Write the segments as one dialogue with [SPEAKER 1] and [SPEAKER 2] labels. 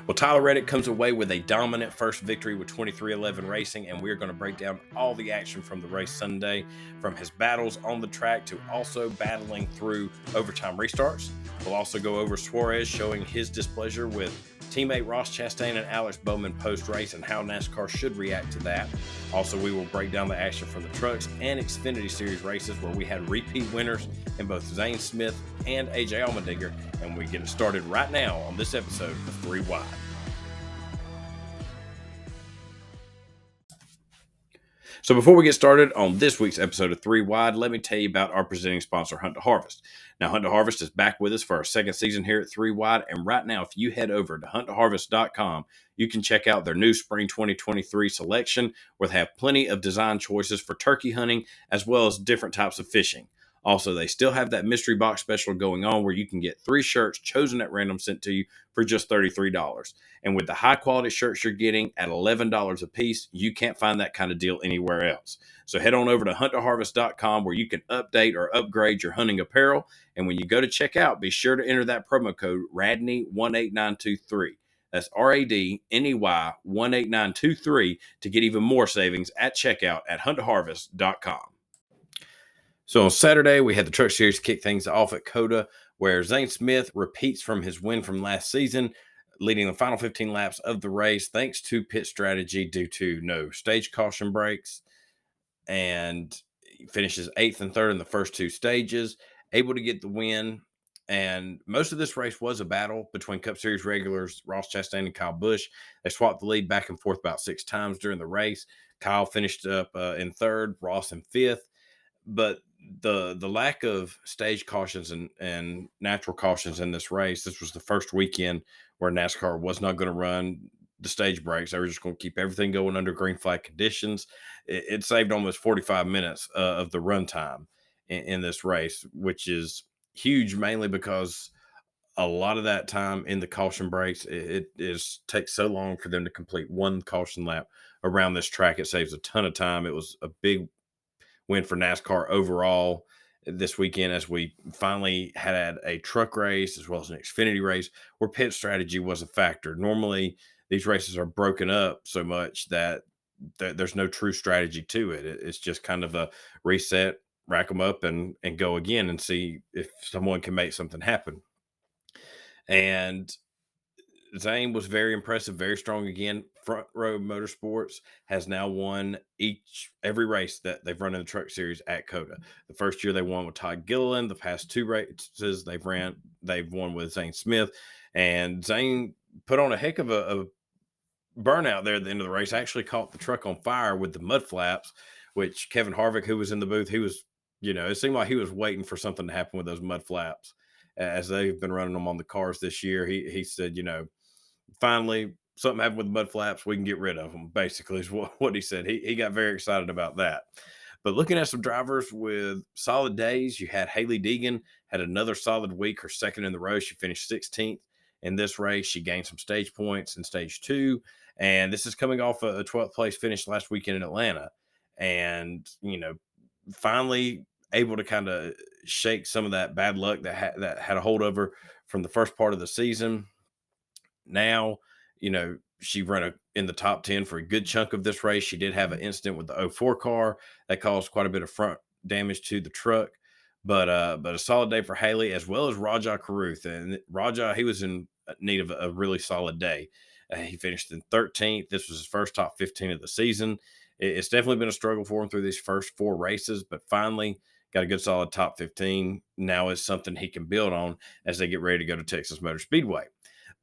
[SPEAKER 1] Well, Tyler Reddick comes away with a dominant first victory with 23-11 Racing, and we're going to break down all the action from the race Sunday, from his battles on the track to also battling through overtime restarts. We'll also go over Suarez showing his displeasure with teammate Ross Chastain and Alex Bowman post-race and how NASCAR should react to that. Also, we will break down the action from the trucks and Xfinity Series races where we had repeat winners in both Zane Smith and AJ Allmendinger, and we get it started right now on this episode of 3 Wide. So before we get started on this week's episode of 3 Wide, let me tell you about our presenting sponsor, Hunt to Harvest. Now, Hunt to Harvest is back with us for our second season here at 3 Wide, and right now, if you head over to hunttoharvest.com, you can check out their new spring 2023 selection, where they have plenty of design choices for turkey hunting, as well as different types of fishing. Also, they still have that mystery box special going on where you can get 3 shirts chosen at random sent to you for just $33. And with the high quality shirts you're getting at $11 a piece, you can't find that kind of deal anywhere else. So head on over to hunttoharvest.com where you can update or upgrade your hunting apparel. And when you go to checkout, be sure to enter that promo code RADNEY18923. That's RADNEY 18923 to get even more savings at checkout at hunttoharvest.com. So on Saturday, we had the Truck Series kick things off at COTA, where Zane Smith repeats from his win from last season, leading the final 15 laps of the race thanks to pit strategy due to no stage caution breaks, and finishes 8th and 3rd in the first 2 stages, able to get the win. And most of this race was a battle between Cup Series regulars Ross Chastain and Kyle Busch. They swapped the lead back and forth about 6 times during the race. Kyle finished up in 3rd, Ross in 5th. But the lack of stage cautions and natural cautions in this race, this was the first weekend where NASCAR was not going to run the stage breaks. They were just going to keep everything going under green flag conditions. It saved almost 45 minutes of the run time in this race, which is huge, mainly because a lot of that time in the caution breaks, it takes so long for them to complete one caution lap around this track. It saves a ton of time. It was a big win for NASCAR overall this weekend, as we finally had a truck race as well as an Xfinity race where pit strategy was a factor. Normally, these races are broken up so much that there's no true strategy to it. It's just kind of a reset, rack them up, and go again and see if someone can make something happen. And Zane was very impressive, very strong again. Front Row Motorsports has now won every race that they've run in the Truck Series at COTA. The first year they won with Todd Gilliland. The past 2 races they've won with Zane Smith. And Zane put on a heck of a burnout there at the end of the race. Actually caught the truck on fire with the mud flaps, which Kevin Harvick, who was in the booth, he was, it seemed like he was waiting for something to happen with those mud flaps. As they've been running them on the cars this year, he said, finally something happened with the mud flaps, we can get rid of them, basically is what he said. He got very excited about that. But looking at some drivers with solid days, you had Haley Deegan had another solid week, her second in the row. She finished 16th in this race. She gained some stage points in stage 2, and this is coming off a 12th place finish last weekend in Atlanta. And finally able to kind of shake some of that bad luck that had a hold of her from the first part of the season. Now, she ran in the top 10 for a good chunk of this race. She did have an incident with the 04 car that caused quite a bit of front damage to the truck, but a solid day for Haley, as well as Rajah Caruth. And Rajah, he was in need of a really solid day. He finished in 13th. This was his first top 15 of the season. It's definitely been a struggle for him through these first 4 races, but finally got a good solid top 15. Now is something he can build on as they get ready to go to Texas Motor Speedway.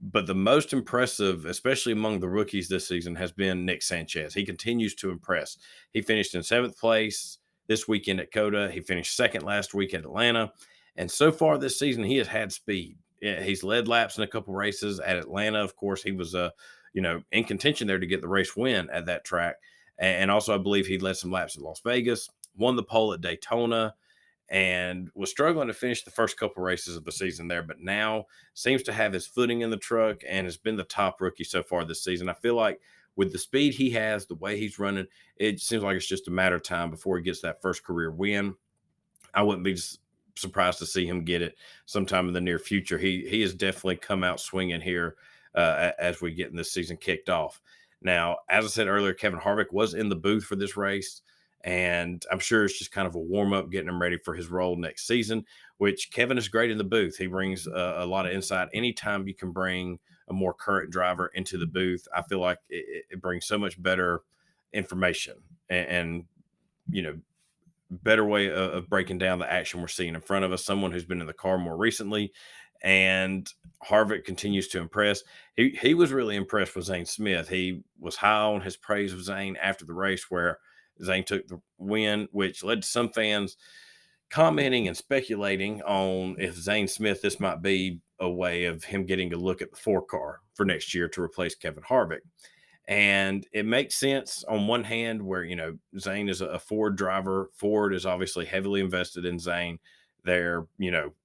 [SPEAKER 1] But the most impressive, especially among the rookies this season, has been Nick Sanchez. He continues to impress. He finished in 7th place this weekend at COTA. He finished 2nd last week at Atlanta. And so far this season, he has had speed. He's led laps in a couple races at Atlanta. Of course, he was, in contention there to get the race win at that track. And also, I believe he led some laps at Las Vegas, won the pole at Daytona, and was struggling to finish the first couple races of the season there, but now seems to have his footing in the truck and has been the top rookie so far this season. I feel like with the speed he has, the way he's running, it seems like it's just a matter of time before he gets that first career win. I wouldn't be surprised to see him get it sometime in the near future. He has definitely come out swinging here as we get in this season kicked off. Now, as I said earlier, Kevin Harvick was in the booth for this race, and I'm sure it's just kind of a warm up, getting him ready for his role next season, which Kevin is great in the booth. He brings a lot of insight. Anytime you can bring a more current driver into the booth, I feel like it brings so much better information and better way of breaking down the action we're seeing in front of us. Someone who's been in the car more recently, and Harvick continues to impress. He was really impressed with Zane Smith. He was high on his praise of Zane after the race, where Zane took the win, which led to some fans commenting and speculating on if Zane Smith, this might be a way of him getting a look at the 4 car for next year to replace Kevin Harvick. And it makes sense on one hand, where, Zane is a Ford driver. Ford is obviously heavily invested in Zane. They're,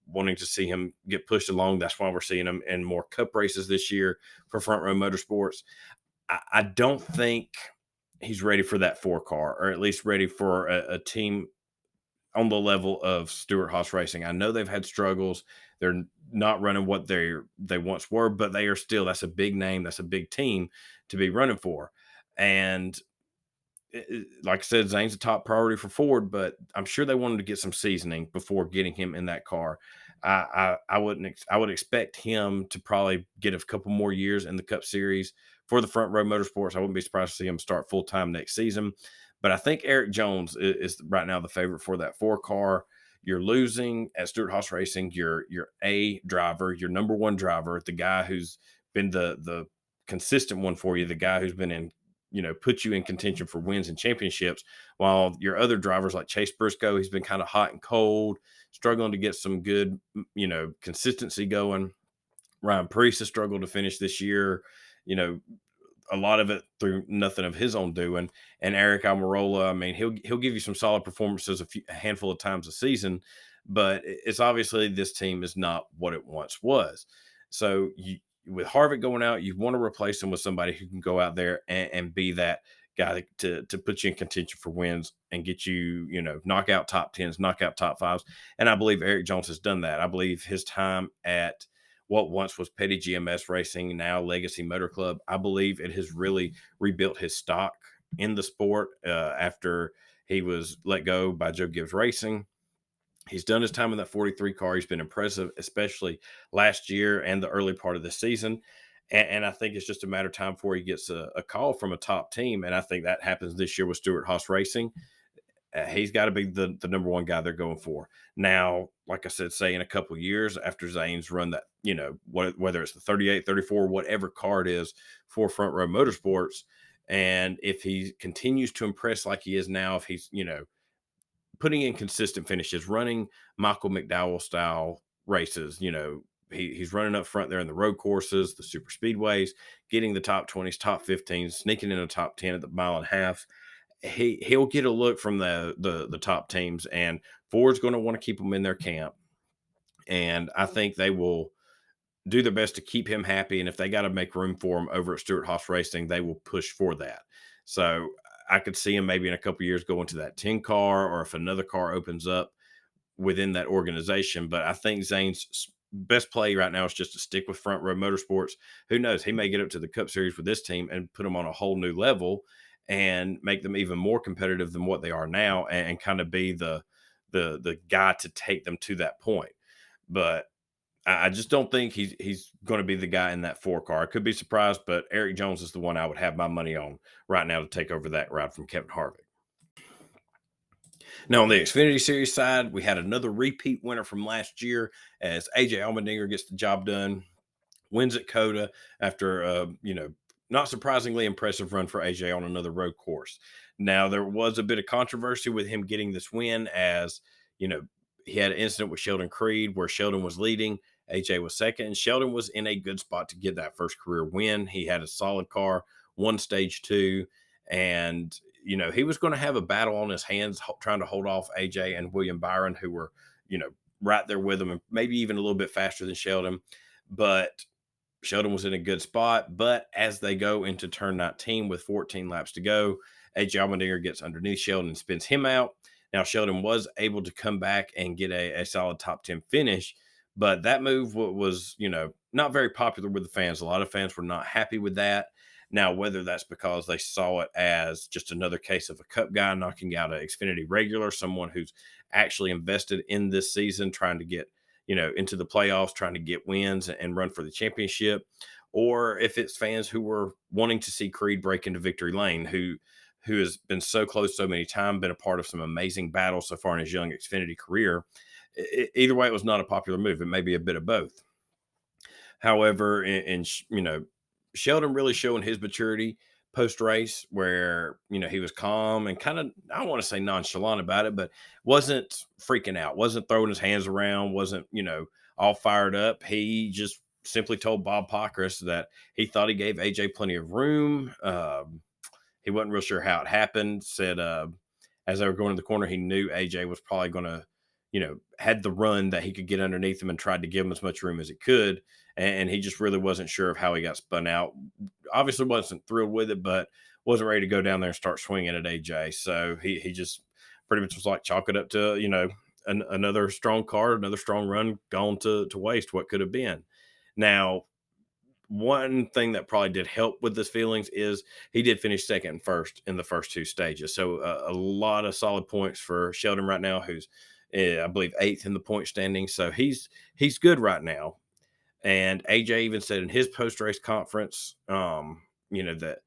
[SPEAKER 1] wanting to see him get pushed along. That's why we're seeing him in more cup races this year for Front Row Motorsports. I don't think he's ready for that 4 car, or at least ready for a team on the level of Stewart-Haas Racing. I know they've had struggles. They're not running what they once were, but they are still, that's a big name. That's a big team to be running for. And like I said, Zane's a top priority for Ford, but I'm sure they wanted to get some seasoning before getting him in that car. I would expect him to probably get a couple more years in the Cup Series for the Front Row Motorsports. I wouldn't be surprised to see him start full time next season. But I think Eric Jones is right now the favorite for that 4 car. You're losing at Stewart-Haas Racing your A driver, your number 1 driver, the guy who's been the consistent one for you, the guy who's been in, put you in contention for wins and championships, while your other drivers like Chase Briscoe, he's been kind of hot and cold, struggling to get some good, consistency going. Ryan Preece has struggled to finish this year, a lot of it through nothing of his own doing. And Eric Almirola, I mean, he'll give you some solid performances a handful of times a season, but it's obviously this team is not what it once was. So with Harvick going out, you want to replace him with somebody who can go out there and be that guy to put you in contention for wins and get you, knock out top 10s, knock out top 5s. And I believe Eric Jones has done that. I believe his time at what once was Petty GMS Racing, now Legacy Motor Club, I believe it has really rebuilt his stock in the sport after he was let go by Joe Gibbs Racing. He's done his time in that 43 car. He's been impressive, especially last year and the early part of the season. And I think it's just a matter of time before he gets a call from a top team. And I think that happens this year with Stewart-Haas Racing. He's got to be the number 1 guy they're going for. Now, like I said, say in a couple of years after Zane's run that, whether it's the 38, 34, whatever car it is for Front Row Motorsports, and if he continues to impress like he is now, if he's, putting in consistent finishes, running Michael McDowell style races, he's running up front there in the road courses, the super speedways, getting the top 20s, top 15s, sneaking in a top 10 at the mile and a half. He'll get a look from the top teams, and Ford's going to want to keep him in their camp. And I think they will do their best to keep him happy. And if they got to make room for him over at Stewart-Haas Racing, they will push for that. So I could see him maybe in a couple of years going to that 10 car, or if another car opens up within that organization. But I think Zane's best play right now is just to stick with Front Row Motorsports. Who knows? He may get up to the Cup Series with this team and put them on a whole new level and make them even more competitive than what they are now, and kind of be the guy to take them to that point. But I just don't think he's going to be the guy in that 4 car. I could be surprised, but Eric Jones is the one I would have my money on right now to take over that ride from Kevin Harvick. Now, on the Xfinity Series side, we had another repeat winner from last year as AJ Allmendinger gets the job done, wins at COTA after, not surprisingly impressive run for AJ on another road course. Now, there was a bit of controversy with him getting this win, as, he had an incident with Sheldon Creed where Sheldon was leading, AJ was second, and Sheldon was in a good spot to get that first career win. He had a solid car, won stage 2, and, he was going to have a battle on his hands trying to hold off AJ and William Byron, who were, right there with him, and maybe even a little bit faster than Sheldon. But Sheldon was in a good spot. But as they go into turn 19 with 14 laps to go, AJ Allmendinger gets underneath Sheldon and spins him out. Now, Sheldon was able to come back and get a solid top 10 finish, but that move was, not very popular with the fans. A lot of fans were not happy with that. Now, whether that's because they saw it as just another case of a cup guy knocking out an Xfinity regular, someone who's actually invested in this season, trying to get, into the playoffs, trying to get wins and run for the championship, or if it's fans who were wanting to see Creed break into victory lane, who has been so close so many times, been a part of some amazing battles so far in his young Xfinity career. Either way, it was not a popular move. It may be a bit of both. However, Sheldon really showing his maturity post race, where he was calm and kind of, I don't want to say nonchalant about it, but wasn't freaking out, wasn't throwing his hands around, wasn't all fired up. He just simply told Bob Pockrass that he thought he gave AJ plenty of room. He wasn't real sure how it happened. Said as they were going to the corner, he knew AJ was probably going to, had the run that he could get underneath him and tried to give him as much room as he could. And he just really wasn't sure of how he got spun out. Obviously wasn't thrilled with it, but wasn't ready to go down there and start swinging at AJ. So he just pretty much was like, chalk it up to, another strong card, another strong run gone to waste, what could have been. Now, one thing that probably did help with his feelings is he did finish second and first in the first two stages. So a lot of solid points for Sheldon right now, who's I believe 8th in the point standing. So he's good right now. And AJ even said in his post-race conference, that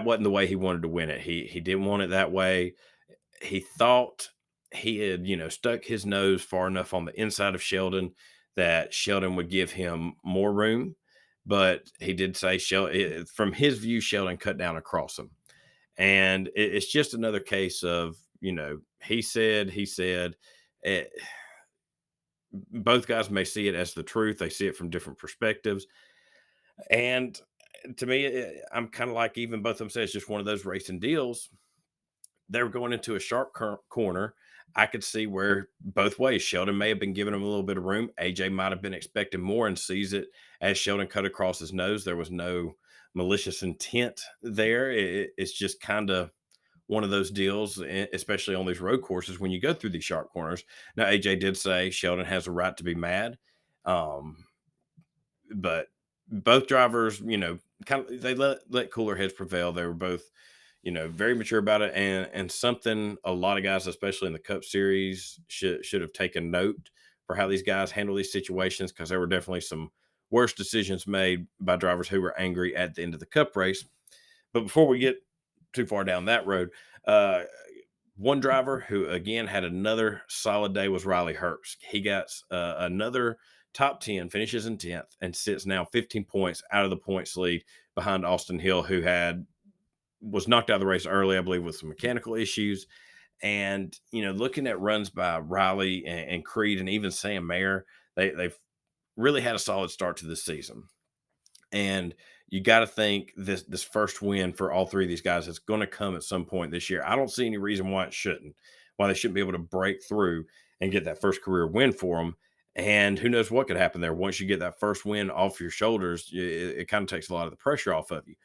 [SPEAKER 1] wasn't the way he wanted to win it. He didn't want it that way. He thought he had, stuck his nose far enough on the inside of Sheldon that Sheldon would give him more room. But he did say, from his view, Sheldon cut down across him. And it's just another case of, he said, both guys may see it as the truth. They see it from different perspectives. And to me, I'm kind of like, even both of them say it's just one of those racing deals. They were going into a sharp corner. I could see where both ways. Sheldon may have been giving him a little bit of room. AJ might have been expecting more and sees it as Sheldon cut across his nose. There was no malicious intent there. It's just kind of one of those deals, especially on these road courses when you go through these sharp corners. Now, AJ did say Sheldon has a right to be mad. But both drivers, kind of, they let cooler heads prevail. They were both, very mature about it, and something a lot of guys, especially in the Cup Series, should have taken note for how these guys handle these situations, because there were definitely some worse decisions made by drivers who were angry at the end of the Cup race. But before we get too far down that road, one driver who again had another solid day was Riley Herbst. He got another top 10, finishes in 10th, and sits now 15 points out of the points lead behind Austin Hill, who was knocked out of the race early, I believe, with some mechanical issues. And, looking at runs by Riley and Creed and even Sam Mayer, they've really had a solid start to this season. And you got to think this first win for all three of these guys is going to come at some point this year. I don't see any reason why they shouldn't be able to break through and get that first career win for them. And who knows what could happen there. Once you get that first win off your shoulders, it kind of takes a lot of the pressure off of you.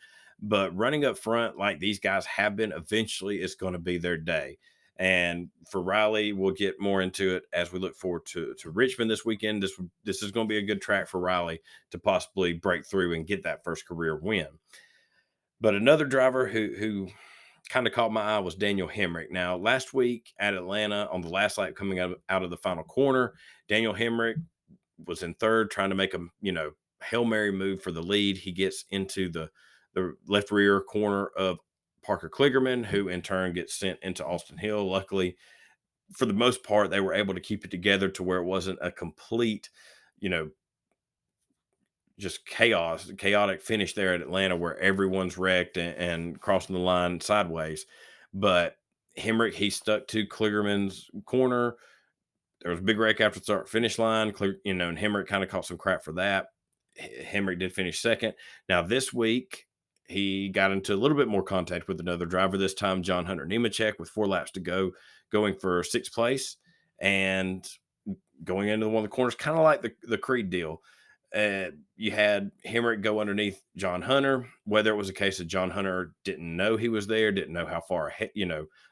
[SPEAKER 1] But running up front like these guys have been, eventually it's going to be their day. And for Riley, we'll get more into it as we look forward to Richmond this weekend. This is going to be a good track for Riley to possibly break through and get that first career win. But another driver who kind of caught my eye was Daniel Hemrick. Now, last week at Atlanta, on the last lap coming out of the final corner, Daniel Hemrick was in third, trying to make a Hail Mary move for the lead. He gets into the left rear corner of Parker Kligerman, who in turn gets sent into Austin Hill. Luckily, for the most part, they were able to keep it together to where it wasn't a complete, just chaotic finish there at Atlanta where everyone's wrecked and crossing the line sideways. But Hemrick, he stuck to Kligerman's corner. There was a big wreck after the start finish line, and Hemrick kind of caught some crap for that. Hemrick did finish second. Now this week, he got into a little bit more contact with another driver, this time John Hunter Nemechek, with 4 laps to go, going for 6th place and going into one of the corners, kind of like the Creed deal. You had Hemrick go underneath John Hunter. Whether it was a case of John Hunter didn't know he was there, didn't know how far ahead,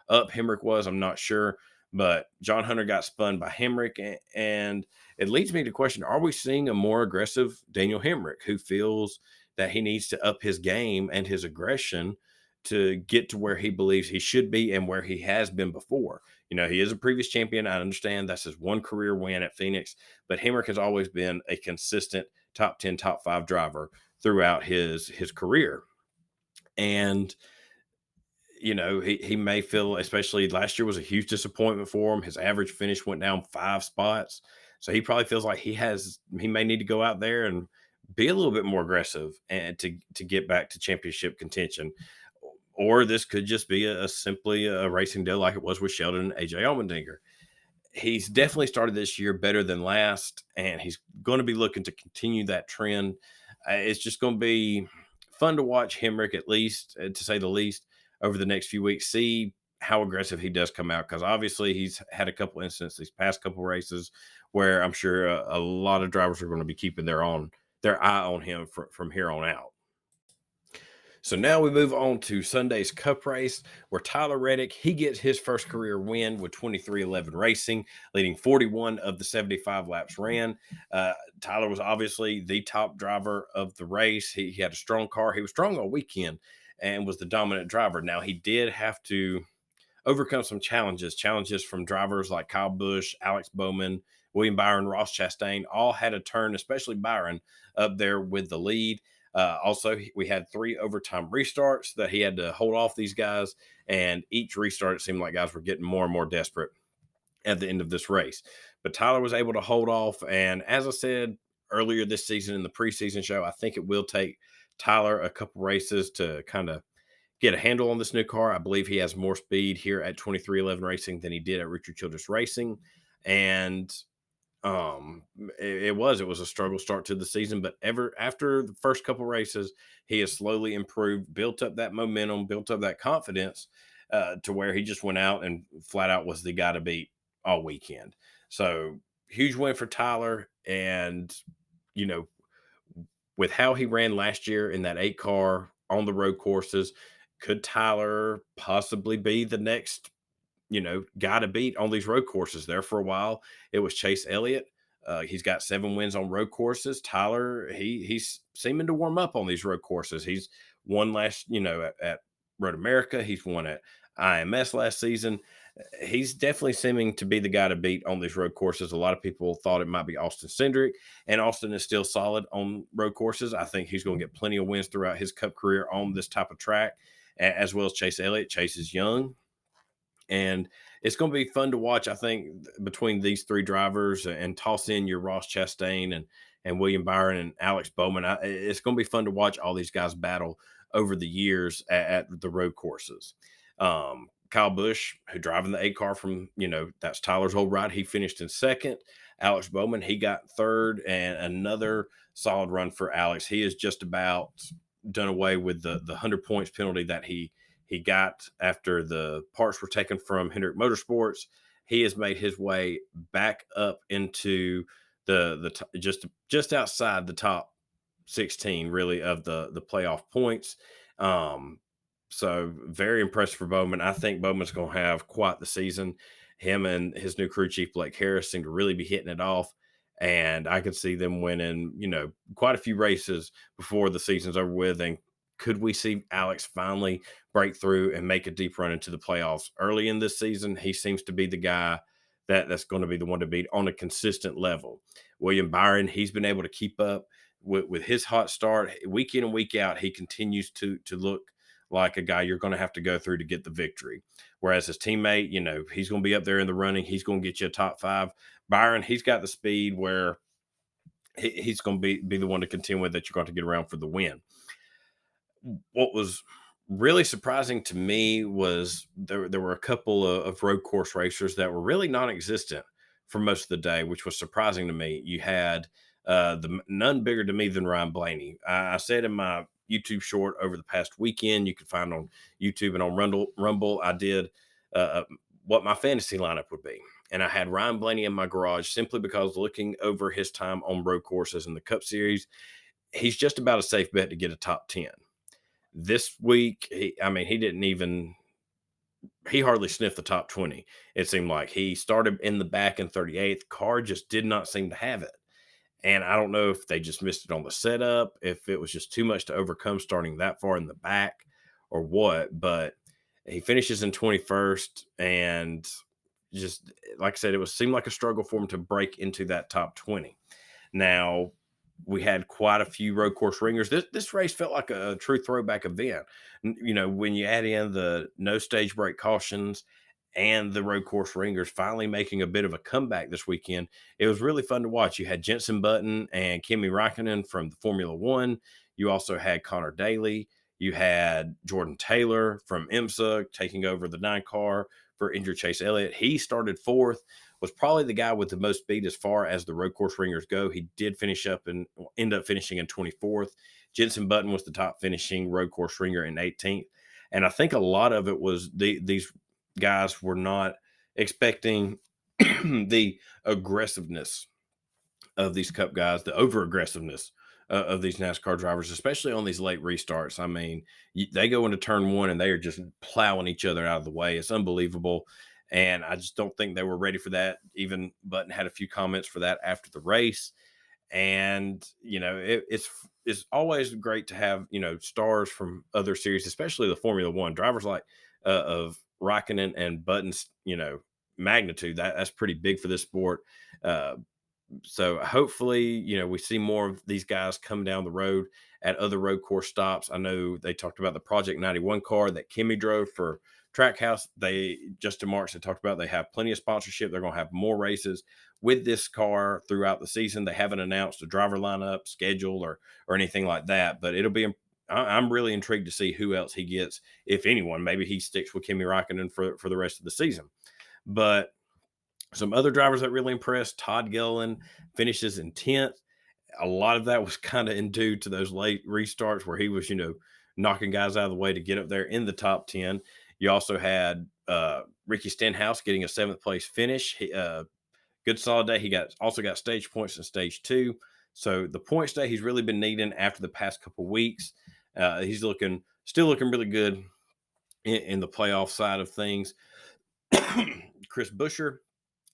[SPEAKER 1] up Hemrick was, I'm not sure. But John Hunter got spun by Hemrick, and it leads me to question: are we seeing a more aggressive Daniel Hemrick who feels that he needs to up his game and his aggression to get to where he believes he should be and where he has been before? He is a previous champion. I understand that's his one career win at Phoenix, but Hemrick has always been a consistent top 10, top 5 driver throughout his career. And he may feel, especially last year was a huge disappointment for him. His average finish went down 5 spots. So he probably feels like he may need to go out there and be a little bit more aggressive and to get back to championship contention. Or this could just be simply a racing deal like it was with Sheldon and AJ Allmendinger. He's definitely started this year better than last, and he's going to be looking to continue that trend. It's just going to be fun to watch Hemrick, at least, to say the least, over the next few weeks, see how aggressive he does come out, because obviously he's had a couple incidents these past couple races where I'm sure a lot of drivers are going to be keeping their eye on him from here on out. So now we move on to Sunday's Cup race, where Tyler Reddick, he gets his first career win with 2311 Racing, leading 41 of the 75 laps ran. Tyler was obviously the top driver of the race. He had a strong car. He was strong all weekend and was the dominant driver. Now, he did have to overcome some challenges from drivers like Kyle Busch, Alex Bowman, William Byron, Ross Chastain, all had a turn, especially Byron, up there with the lead. Also, we had 3 overtime restarts that he had to hold off these guys, and each restart, it seemed like guys were getting more and more desperate at the end of this race. But Tyler was able to hold off, and as I said earlier this season in the preseason show, I think it will take Tyler a couple races to kind of get a handle on this new car. I believe he has more speed here at 2311 Racing than he did at Richard Childress Racing, and it was a struggle start to the season, but after the first couple races, he has slowly improved, built up that momentum, built up that confidence, to where he just went out and flat out was the guy to beat all weekend. So huge win for Tyler. And you know with how he ran last year in that 8 car on the road courses, could Tyler possibly be the next guy to beat on these road courses? There for a while, it was Chase Elliott. He's got 7 wins on road courses. Tyler, he's seeming to warm up on these road courses. He's won last, at Road America. He's won at IMS last season. He's definitely seeming to be the guy to beat on these road courses. A lot of people thought it might be Austin Cindric, and Austin is still solid on road courses. I think he's going to get plenty of wins throughout his Cup career on this type of track, as well as Chase Elliott. Chase is young, and it's going to be fun to watch, I think, between these 3 drivers, and toss in your Ross Chastain and William Byron and Alex Bowman. It's going to be fun to watch all these guys battle over the years at the road courses. Kyle Busch, who driving the 8 car from, that's Tyler's old ride, he finished in 2nd. Alex Bowman, he got 3rd, and another solid run for Alex. He is just about done away with the 100 points penalty that he got after the parts were taken from Hendrick Motorsports. He has made his way back up into just outside the top 16, really, of the playoff points. So very impressed for Bowman. I think Bowman's going to have quite the season. Him and his new crew chief, Blake Harris, seem to really be hitting it off. And I could see them winning, quite a few races before the season's over with. And could we see Alex finally break through and make a deep run into the playoffs early in this season? He seems to be the guy that's going to be the one to beat on a consistent level. William Byron, he's been able to keep up with his hot start. Week in and week out, he continues to look like a guy you're going to have to go through to get the victory. Whereas his teammate, he's going to be up there in the running. He's going to get you a top 5. Byron, he's got the speed where he's going to be the one to contend with that you're going to get around for the win. What was really surprising to me was there were a couple of road course racers that were really non-existent for most of the day, which was surprising to me. You had none bigger to me than Ryan Blaney. I said in my YouTube short over the past weekend, you can find on YouTube and on Rumble, I did what my fantasy lineup would be. And I had Ryan Blaney in my garage simply because, looking over his time on road courses in the Cup Series, he's just about a safe bet to get a top 10. This week, he didn't even he hardly sniffed the top 20. It seemed like he started in the back in 38th. Car just did not seem to have it. And I don't know if they just missed it on the setup, if it was just too much to overcome starting that far in the back or what. But he finishes in 21st, and just like I said, it was seemed like a struggle for him to break into that top 20. Now, we had quite a few road course ringers. This race felt like a true throwback event. You know, when you add in the no stage break cautions and the road course ringers finally making a bit of a comeback this weekend, it was really fun to watch. You had Jenson Button and Kimi Raikkonen from the Formula One. You also had Connor Daly. You had Jordan Taylor from IMSA taking over the 9 car for injured Chase Elliott. He started 4th, was probably the guy with the most speed as far as the road course ringers go. He did finish up and end up finishing in 24th. Jenson Button was the top finishing road course ringer in 18th. And I think a lot of it was these guys were not expecting the aggressiveness of these Cup guys, the over aggressiveness of these NASCAR drivers, especially on these late restarts. I mean, they go into turn 1 and they are just plowing each other out of the way. It's unbelievable. And I just don't think they were ready for that. Even Button had a few comments for that after the race. And, you know, it's always great to have, you know, stars from other series, especially the Formula One drivers like of Raikkonen and Button's, you know, magnitude. That's pretty big for this sport. Uh, so hopefully, you know, we see more of these guys come down the road at other road course stops. I know they talked about the Project 91 car that Kimmy drove for Trackhouse. They Justin Marks had talked about they have plenty of sponsorship. They're going to have more races with this car throughout the season. They haven't announced a driver lineup, schedule, or anything like that, but it'll be. I'm really intrigued to see who else he gets, if anyone. Maybe he sticks with Kimi Raikkonen for the rest of the season. But some other drivers that really impressed, Todd Gilliland finishes in 10th. A lot of that was kind of due to those late restarts where he was, you know, knocking guys out of the way to get up there in the top 10. You also had Ricky Stenhouse getting a 7th place finish. Good solid day. He also got stage points in stage 2. So the points day he's really been needing after the past couple weeks. He's still looking really good in the playoff side of things. Chris Buescher,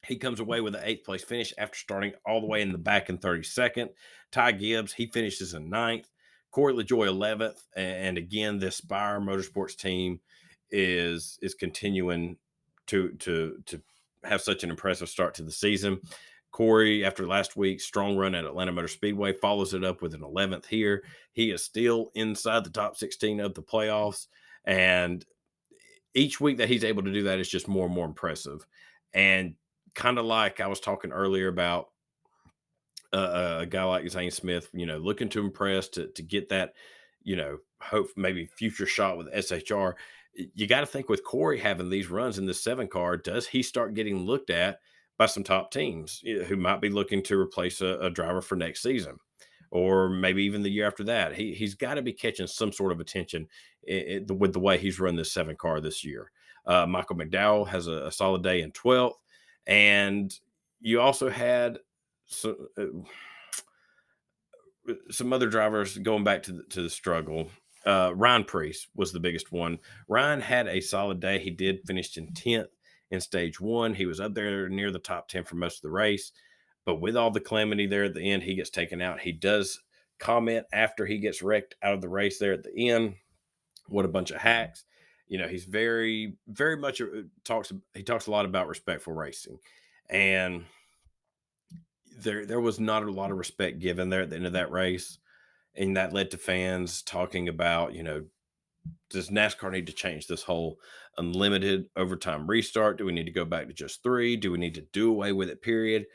[SPEAKER 1] he comes away with an 8th place finish after starting all the way in the back in 32nd. Ty Gibbs, he finishes in 9th. Corey LaJoie 11th. And again, this Spire Motorsports team is continuing to have such an impressive start to the season. Corey, after last week's strong run at Atlanta Motor Speedway, follows it up with an 11th here. He is still inside the top 16 of the playoffs. And each week that he's able to do that is just more and more impressive. And kind of like I was talking earlier about a guy like Zane Smith, you know, looking to impress to get that, you know, hope maybe future shot with SHR. You got to think with Corey having these runs in this 7 car, does he start getting looked at by some top teams who might be looking to replace a driver for next season? Or maybe even the year after that. He's got to be catching some sort of attention with the way he's run this 7 car this year. Michael McDowell has a solid day in 12th. And you also had some other drivers going back to the struggle. Ryan Preece was the biggest one. Ryan had a solid day. He did finish in 10th in stage 1. He was up there near the top 10 for most of the race. But with all the calamity there at the end, he gets taken out. He does comment after he gets wrecked out of the race there at the end. What a bunch of hacks. You know, he's very, very much talks a lot about respectful racing. And there was not a lot of respect given there at the end of that race. And that led to fans talking about, you know, does NASCAR need to change this whole unlimited overtime restart? Do we need to go back to just 3? Do we need to do away with it, period?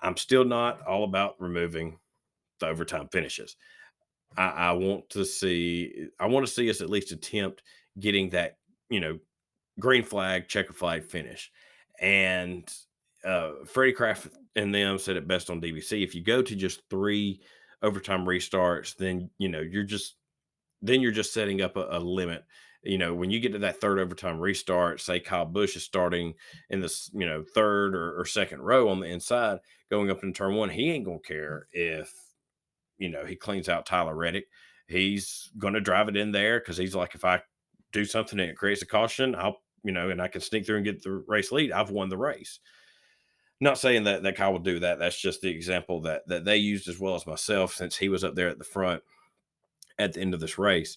[SPEAKER 1] I'm still not all about removing the overtime finishes. I want to see us at least attempt getting that, you know, green flag, checker flag finish. And Freddie Kraft and them said it best on DBC. If you go to just 3 overtime restarts, then, you know, you're just setting up a limit. You know, when you get to that 3rd overtime restart, say Kyle Busch is starting in this, you know, 3rd or 2nd row on the inside, going up in turn 1, he ain't gonna care if, you know, he cleans out Tyler Reddick. He's going to drive it in there because he's like, if I do something and it creates a caution, I'll and I can sneak through and get the race lead, I've won the race. Not saying that Kyle will do that. That's just the example that they used as well as myself, since he was up there at the front at the end of this race.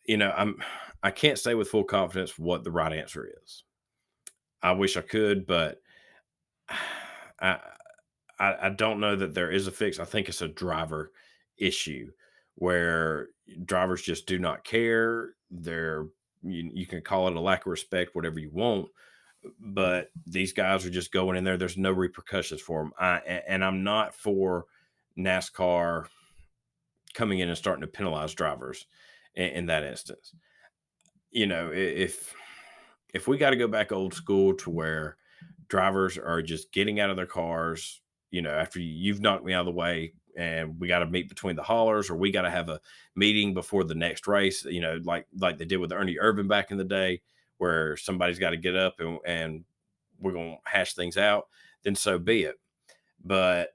[SPEAKER 1] I can't say with full confidence what the right answer is. I wish I could, but I I don't know that there is a fix. I think it's a driver issue where drivers just do not care. You can call it a lack of respect, whatever you want, but these guys are just going in there. There's no repercussions for them. And I'm not for NASCAR coming in and starting to penalize drivers in that instance. If we got to go back old school to where drivers are just getting out of their cars, after you've knocked me out of the way, and we got to meet between the haulers, or we got to have a meeting before the next race, like they did with Ernie Irvin back in the day, where somebody's got to get up and we're going to hash things out, then so be it. But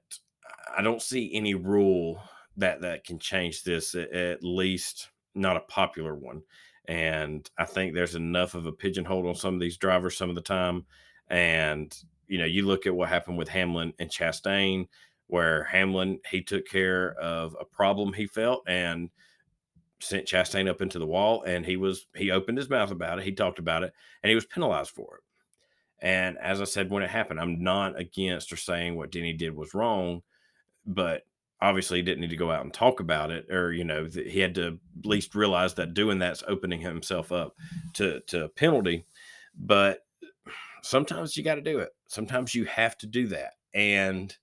[SPEAKER 1] I don't see any rule that can change this, at least not a popular one. And I think there's enough of a pigeonhole on some of these drivers some of the time. And, you look at what happened with Hamlin and Chastain, where Hamlin, he took care of a problem he felt and sent Chastain up into the wall. And he opened his mouth about it. He talked about it, and he was penalized for it. And as I said, when it happened, I'm not against or saying what Denny did was wrong, but obviously he didn't need to go out and talk about it, or he had to at least realize that doing that's opening himself up to a penalty. But sometimes you got to do it. Sometimes you have to do that. And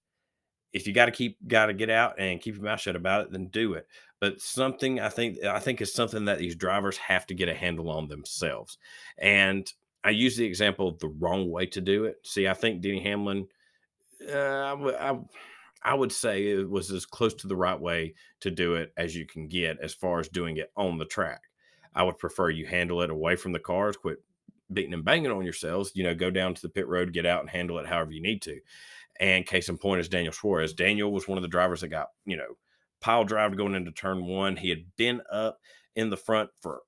[SPEAKER 1] if you got to get out and keep your mouth shut about it, then do it. But something I think is something that these drivers have to get a handle on themselves. And I use the example of the wrong way to do it. See, I think Denny Hamlin, I would say it was as close to the right way to do it as you can get, as far as doing it on the track. I would prefer you handle it away from the cars, quit beating and banging on yourselves, go down to the pit road, get out and handle it however you need to. And case in point is Daniel Suarez. Daniel was one of the drivers that got, pile drive going into turn one. He had been up in the front for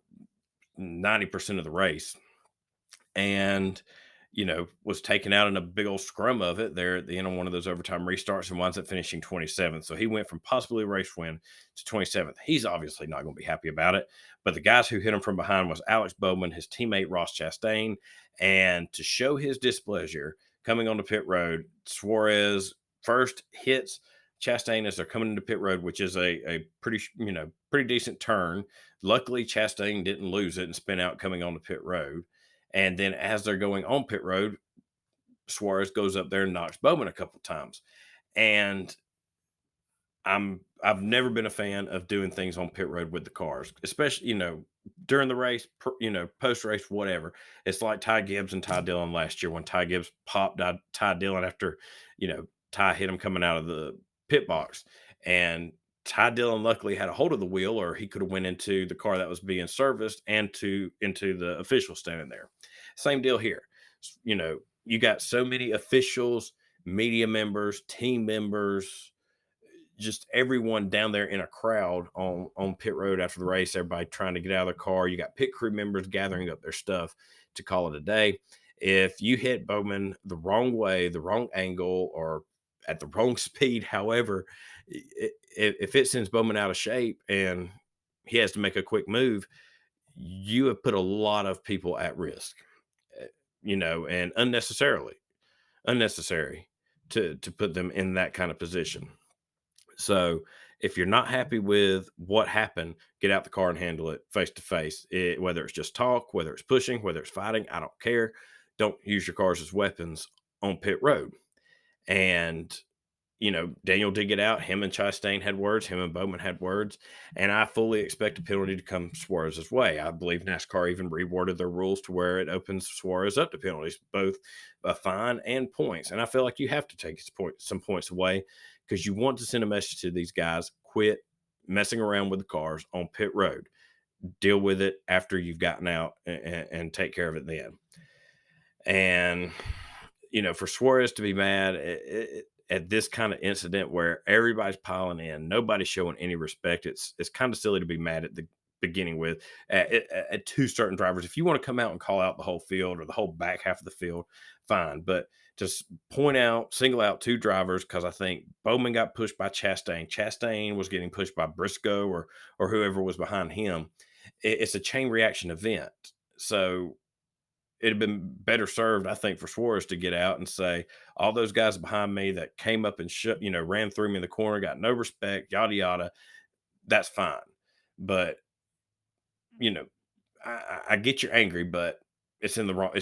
[SPEAKER 1] 90% of the race, and was taken out in a big old scrum of it there at the end of one of those overtime restarts, and winds up finishing 27th. So he went from possibly a race win to 27th. He's obviously not going to be happy about it. But the guys who hit him from behind was Alex Bowman, his teammate Ross Chastain. And to show his displeasure, coming on the pit road, Suarez first hits Chastain as they're coming into pit road, which is a pretty decent turn. Luckily, Chastain didn't lose it and spin out coming on the pit road. And then as they're going on pit road, Suarez goes up there and knocks Bowman a couple times. And I've never been a fan of doing things on pit road with the cars, especially, during the race, post race, whatever. It's like Ty Gibbs and Ty Dillon last year, when Ty Gibbs popped Ty Dillon after, Ty hit him coming out of the pit box. And Ty Dillon luckily had a hold of the wheel, or he could have went into the car that was being serviced and into the official standing there. Same deal here. You got so many officials, media members, team members, just everyone down there in a crowd on pit road after the race, everybody trying to get out of their car. You got pit crew members gathering up their stuff to call it a day. If you hit Bowman the wrong way, the wrong angle, or at the wrong speed, however, if it sends Bowman out of shape and he has to make a quick move, you have put a lot of people at risk, and unnecessary to put them in that kind of position. So if you're not happy with what happened, get out the car and handle it face to face. Whether it's just talk, whether it's pushing, whether it's fighting, I don't care. Don't use your cars as weapons on pit road. And Daniel did get out. Him and Chastain had words. Him and Bowman had words. And I fully expect a penalty to come Suarez's way. I believe NASCAR even reworded their rules to where it opens Suarez up to penalties, both a fine and points. And I feel like you have to take some points away, because you want to send a message to these guys: quit messing around with the cars on pit road. Deal with it after you've gotten out, and take care of it then. And, for Suarez to be mad at this kind of incident where everybody's piling in, nobody's showing any respect, it's kind of silly to be mad at beginning with at two certain drivers. If you want to come out and call out the whole field or the whole back half of the field, fine. But just single out two drivers, because I think Bowman got pushed by Chastain. Chastain was getting pushed by Briscoe or whoever was behind him. It's a chain reaction event. So it'd have been better served, I think, for Suarez to get out and say, all those guys behind me that came up and ran through me in the corner, got no respect, yada, yada. That's fine. But, I get you're angry, but it's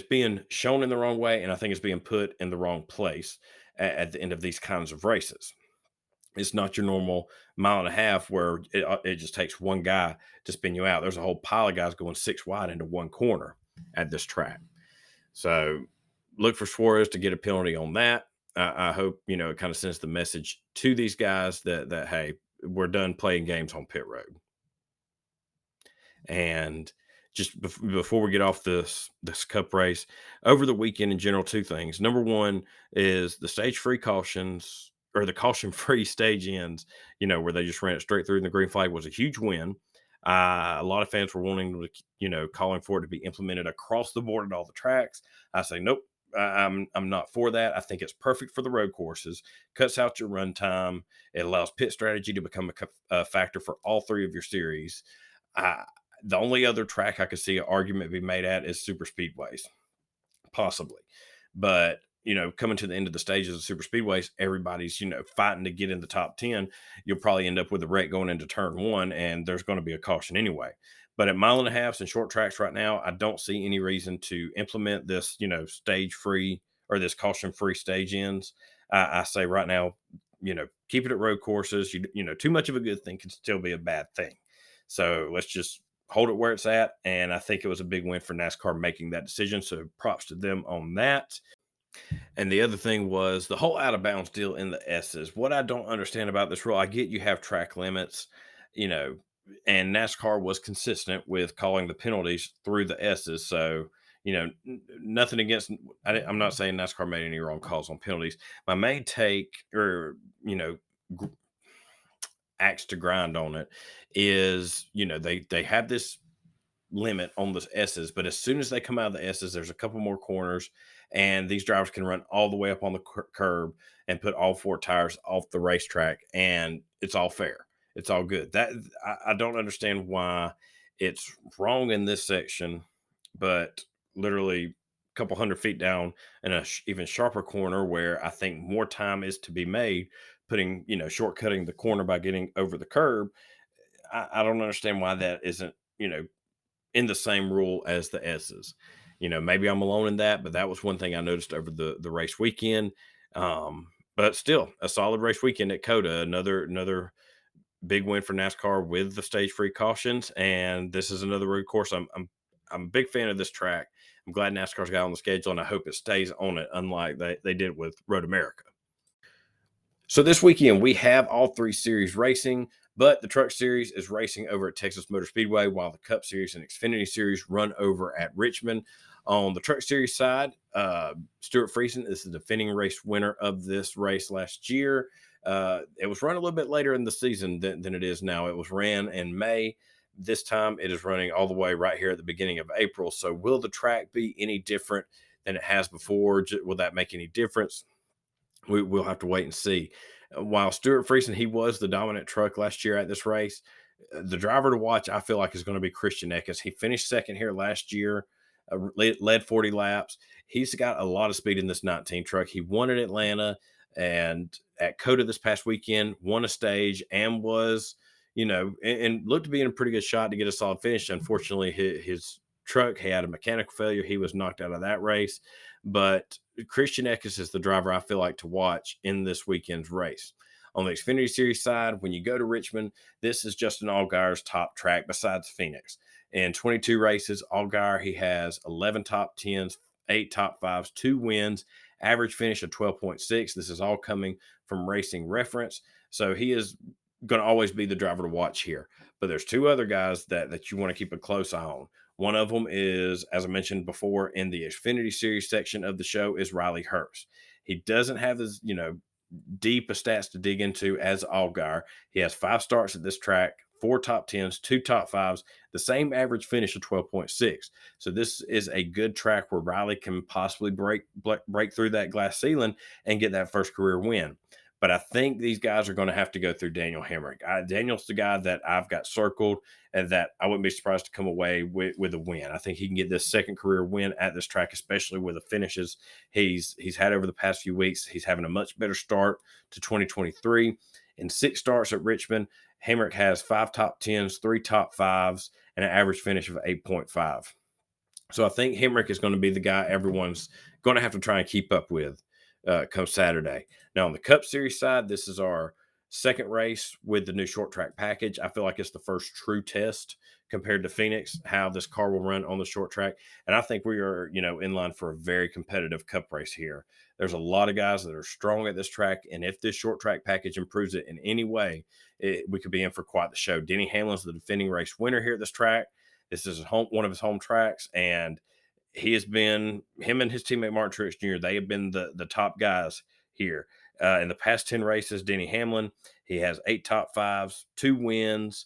[SPEAKER 1] being shown in the wrong way. And I think it's being put in the wrong place at the end of these kinds of races. It's not your normal mile and a half where it just takes one guy to spin you out. There's a whole pile of guys going six wide into one corner at this track. So look for Suarez to get a penalty on that. I hope, it kind of sends the message to these guys that, hey, we're done playing games on pit road. And just before we get off this cup race, over the weekend in general, two things. Number one is the stage-free cautions, or the caution-free stage ends, where they just ran it straight through and the green flag was a huge win. A lot of fans were wanting to, calling for it to be implemented across the board at all the tracks. I say, nope, I'm not for that. I think it's perfect for the road courses, cuts out your run time. It allows pit strategy to become a factor for all three of your series. The only other track I could see an argument be made at is super speedways, possibly. But, coming to the end of the stages of super speedways, everybody's, fighting to get in the top 10. You'll probably end up with a wreck going into turn one, and there's going to be a caution anyway. But at mile and a halves and short tracks right now, I don't see any reason to implement this, stage free or this caution free stage ends. I say right now, keep it at road courses. Too much of a good thing can still be a bad thing. So let's just hold it where it's at. And I think it was a big win for NASCAR making that decision. So props to them on that. And the other thing was the whole out of bounds deal in the S's. What I don't understand about this rule, I get you have track limits, and NASCAR was consistent with calling the penalties through the S's. So, nothing against, I'm not saying NASCAR made any wrong calls on penalties. My main take, or, axe to grind on it, is they have this limit on the S's, but as soon as they come out of the S's, there's a couple more corners, and these drivers can run all the way up on the curb and put all four tires off the racetrack, and it's all fair. It's all good. That I don't understand why it's wrong in this section, but literally a couple 100 feet down in a even sharper corner where I think more time is to be made, putting, shortcutting the corner by getting over the curb. I don't understand why that isn't, in the same rule as the S's. Maybe I'm alone in that, but that was one thing I noticed over the race weekend. But still a solid race weekend at COTA. Another big win for NASCAR with the stage free cautions. And this is another road course. I'm a big fan of this track. I'm glad NASCAR's got on the schedule, and I hope it stays on it, unlike they did with Road America. So this weekend, we have all three series racing, but the Truck Series is racing over at Texas Motor Speedway, while the Cup Series and Xfinity Series run over at Richmond. On the Truck Series side, Stuart Friesen is the defending race winner of this race last year. It was run a little bit later in the season than it is now. It was ran in May. This time it is running all the way right here at the beginning of April. So will the track be any different than it has before? Will that make any difference? We'll have to wait and see. While Stuart Friesen, he was the dominant truck last year at this race, the driver to watch, I feel like, is going to be Christian Eckes. He finished second here last year, led 40 laps. He's got a lot of speed in this 19 truck. He won at Atlanta and at COTA this past weekend, won a stage, and was, and looked to be in a pretty good shot to get a solid finish. Unfortunately, his truck had a mechanical failure. He was knocked out of that race. But Christian Eckes is the driver I feel like to watch in this weekend's race. On the Xfinity Series side, when you go to Richmond, this is Justin Allgaier's top track besides Phoenix. In 22 races, Allgaier, he has 11 top 10s, 8 top 5s, 2 wins, average finish of 12.6. This is all coming from Racing Reference. So he is going to always be the driver to watch here. But there's two other guys that you want to keep a close eye on. One of them is, as I mentioned before, in the Xfinity Series section of the show, is Riley Hurst. He doesn't have as, deep a stats to dig into as Allgaier. He has 5 starts at this track, 4 top 10s, 2 top 5s, the same average finish of 12.6. So this is a good track where Riley can possibly break through that glass ceiling and get that first career win. But I think these guys are going to have to go through Daniel Hemrick. Daniel's the guy that I've got circled and that I wouldn't be surprised to come away with a win. I think he can get this second career win at this track, especially with the finishes he's had over the past few weeks. He's having a much better start to 2023. In 6 starts at Richmond, Hemrick has 5 top 10s, 3 top 5s, and an average finish of 8.5. So I think Hemrick is going to be the guy everyone's going to have to try and keep up with come Saturday. Now, on the Cup Series side, this is our second race with the new short track package. I feel like it's the first true test compared to Phoenix, how this car will run on the short track. And I think we are, in line for a very competitive Cup race here. There's a lot of guys that are strong at this track. And if this short track package improves it in any way, we could be in for quite the show. Denny Hamlin's the defending race winner here at this track. This is one of his home tracks. And he has been, him and his teammate Martin Truex Jr., they have been the top guys here. In the past 10 races, Denny Hamlin, he has 8 top 5s, 2 wins,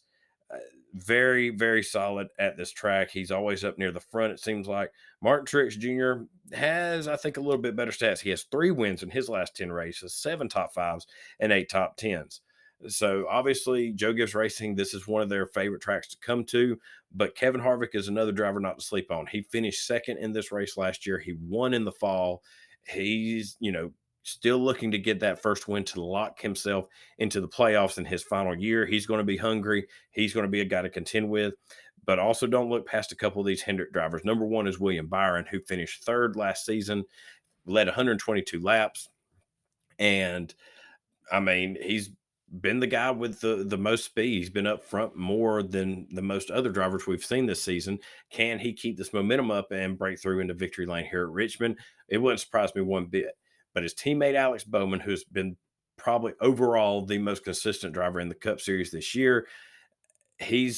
[SPEAKER 1] very, very solid at this track. He's always up near the front, it seems like. Martin Truex Jr. has, I think, a little bit better stats. He has 3 wins in his last 10 races, 7 top 5s, and 8 top 10s. So obviously, Joe Gibbs Racing, this is one of their favorite tracks to come to, but Kevin Harvick is another driver not to sleep on. He finished second in this race last year. He won in the fall. He's, still looking to get that first win to lock himself into the playoffs in his final year. He's going to be hungry. He's going to be a guy to contend with, but also don't look past a couple of these Hendrick drivers. Number 1 is William Byron, who finished 3rd last season, led 122 laps. And I mean, he's been the guy with the most speed. He's been up front more than the most other drivers we've seen this season. Can he keep this momentum up and break through into victory lane here at Richmond? It wouldn't surprise me one bit. But his teammate Alex Bowman, who's been probably overall the most consistent driver in the Cup Series this year, he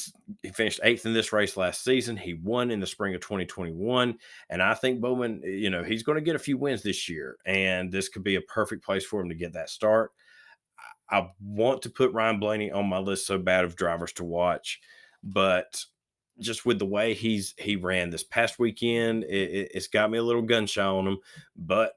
[SPEAKER 1] finished 8th in this race last season. He won in the spring of 2021. And I think Bowman, he's going to get a few wins this year. And this could be a perfect place for him to get that start. I want to put Ryan Blaney on my list so bad of drivers to watch. But just with the way he ran this past weekend, it's got me a little gun shy on him. But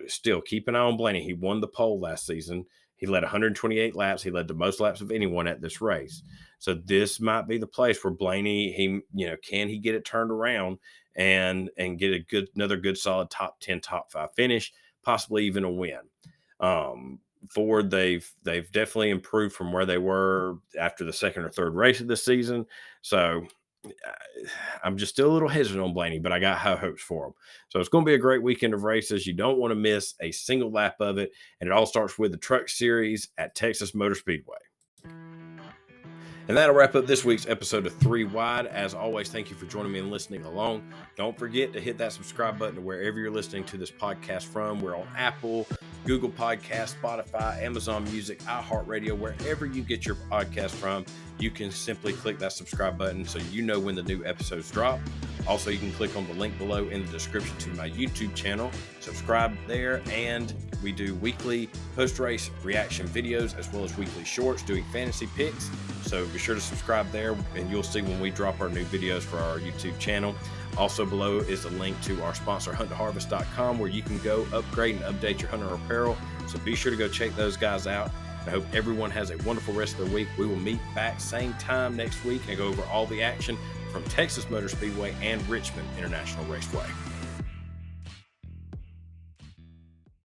[SPEAKER 1] still, keep an eye on Blaney. He won the pole last season. He led 128 laps. He led the most laps of anyone at this race. So this might be the place where Blaney, can he get it turned around and get another good solid top 10, top 5 finish, possibly even a win. Ford, they've definitely improved from where they were after the second or third race of this season. So I'm just still a little hesitant on Blaney, but I got high hopes for him. So it's going to be a great weekend of races. You don't want to miss a single lap of it. And it all starts with the Truck Series at Texas Motor Speedway. And that'll wrap up this week's episode of 3 Wide. As always, thank you for joining me and listening along. Don't forget to hit that subscribe button to wherever you're listening to this podcast from. We're on Apple, Google Podcasts, Spotify, Amazon Music, iHeartRadio, wherever you get your podcast from. You can simply click that subscribe button so you know when the new episodes drop. Also, you can click on the link below in the description to my YouTube channel. Subscribe there, and we do weekly post-race reaction videos as well as weekly shorts doing fantasy picks. So be sure to subscribe there, and you'll see when we drop our new videos for our YouTube channel. Also below is a link to our sponsor, hunttoharvest.com, where you can go upgrade and update your hunter apparel. So be sure to go check those guys out. I hope everyone has a wonderful rest of their week. We will meet back same time next week and go over all the action from Texas Motor Speedway and Richmond International Raceway.